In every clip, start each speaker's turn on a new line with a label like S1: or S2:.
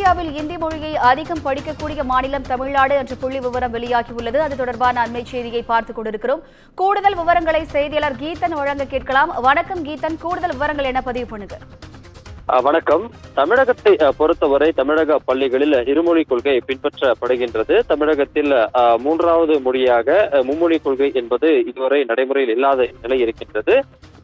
S1: இந்தியாவில் இந்தி மொழியை அதிகம் படிக்கக்கூடிய மாநிலம் தமிழ்நாடு என்ற புள்ளி விவரம் வெளியாகியுள்ளது. அது தொடர்பான அண்மை செய்தியை பார்த்துக் கொண்டிருக்கிறோம். கூடுதல் விவரங்களை செய்தியாளர் கீதன் வழங்க கேட்கலாம். வணக்கம் கீதன், கூடுதல் விவரங்கள் என்ன பதிவு பண்ணுங்க?
S2: வணக்கம். தமிழகத்தை பொறுத்தவரை தமிழக பள்ளிகளில் இருமொழி கொள்கை பின்பற்றப்படுகின்றது. தமிழகத்தில் மூன்றாவது மொழியாக மும்மொழி கொள்கை என்பது இதுவரை நடைமுறையில் இல்லாத நிலை இருக்கின்றது.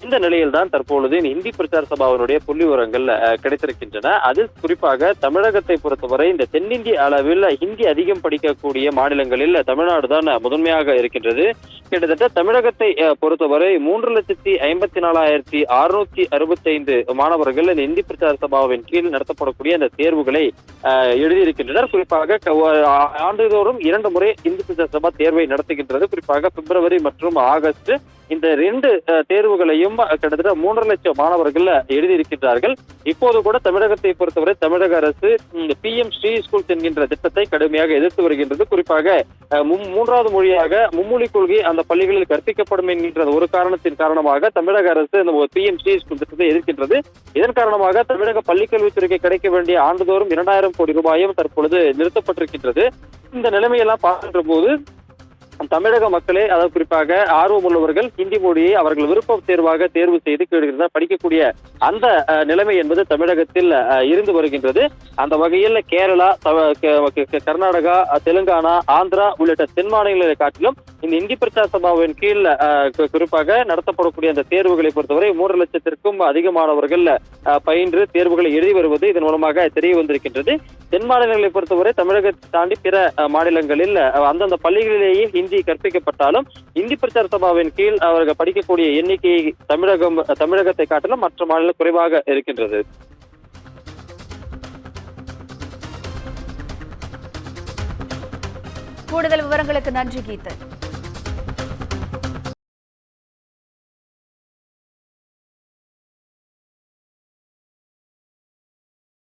S2: இந்த நிலையில்தான் தற்பொழுது இந்தி பிரச்சார சபாவினுடைய புள்ளி விவரங்கள் கிடைத்திருக்கின்றன. அதில் குறிப்பாக தமிழகத்தை பொறுத்தவரை இந்த தென்னிந்திய அளவில் ஹிந்தி அதிகம் படிக்கக்கூடிய மாநிலங்களில் தமிழ்நாடு தான் முதன்மையாக இருக்கின்றது. கிட்டத்தட்ட தமிழகத்தை பொறுத்தவரை 3,54,665 மாணவர்கள் இந்த இந்தி பிரச்சார சபாவின் கீழ் நடத்தப்படக்கூடிய அந்த தேர்வுகளை எழுதியிருக்கின்றனர். குறிப்பாக ஆண்டுதோறும் 2 முறை இந்தி பிரச்சார சபா தேர்வை நடத்துகின்றது. குறிப்பாக பிப்ரவரி மற்றும் ஆகஸ்ட் இந்த 2 தேர்வுகளையும் கிட்டத்தட்ட 3.5 லட்சம் மாணவர்கள் எழுதியிருக்கின்றார்கள். இப்போது கூட தமிழகத்தை பொறுத்தவரை தமிழக அரசு இந்த PM ஸ்ரீ ஸ்கூல் என்கின்ற திட்டத்தை கடுமையாக எதிர்த்து வருகின்றது. குறிப்பாக மூன்றாவது மொழியாக மும்மொழி கொள்கை அந்த பள்ளிகளில் கற்பிக்கப்படும் என்கின்ற ஒரு காரணத்தின் காரணமாக தமிழக அரசு இந்த PM ஸ்ரீ ஸ்கூல் திட்டத்தை எதிர்க்கின்றது. இதன் காரணமாக தமிழக பள்ளிக்கல்வித்துறைக்கு கிடைக்க வேண்டிய ஆண்டுதோறும் 2,000 கோடி ரூபாயும் தற்பொழுது நிறுத்தப்பட்டிருக்கின்றது. இந்த நிலைமையெல்லாம் பார்க்கின்ற போது தமிழக மக்களே, அதாவது குறிப்பாக ஆர்வம் உள்ளவர்கள் ஹிந்தி மொழியை அவர்கள் விருப்ப தேர்வாக தேர்வு செய்து படிக்கக்கூடிய அந்த நிலைமை என்பது தமிழகத்தில் இருந்து வருகின்றது. அந்த வகையில் கேரளா, கர்நாடகா, தெலுங்கானா, ஆந்திரா உள்ளிட்ட தென் மாநிலங்களை காட்டிலும் இந்த இந்தி பிரச்சார சபாவின் கீழ் குறிப்பாக நடத்தப்படக்கூடிய அந்த தேர்வுகளை பொறுத்தவரை 3 லட்சத்திற்கும் அதிகமானவர்கள் பயின்று தேர்வுகளை எழுதி வருவது இதன் மூலமாக தெரிய வந்திருக்கின்றது. தென் மாநிலங்களை பொறுத்தவரை தமிழகத்தை தாண்டி பிற மாநிலங்களில் அந்தந்த பள்ளிகளிலேயே ஹிந்தி கற்பிக்கப்பட்டாலும் இந்தி பிரச்சார சபாவின் கீழ் அவர்கள் படிக்கக்கூடிய எண்ணிக்கை தமிழகத்தை காட்டிலும் மற்ற மாநிலம் குறைவாக இருக்கின்றது.
S1: கூடுதல் விவரங்களுக்கு நன்றி கீதன்.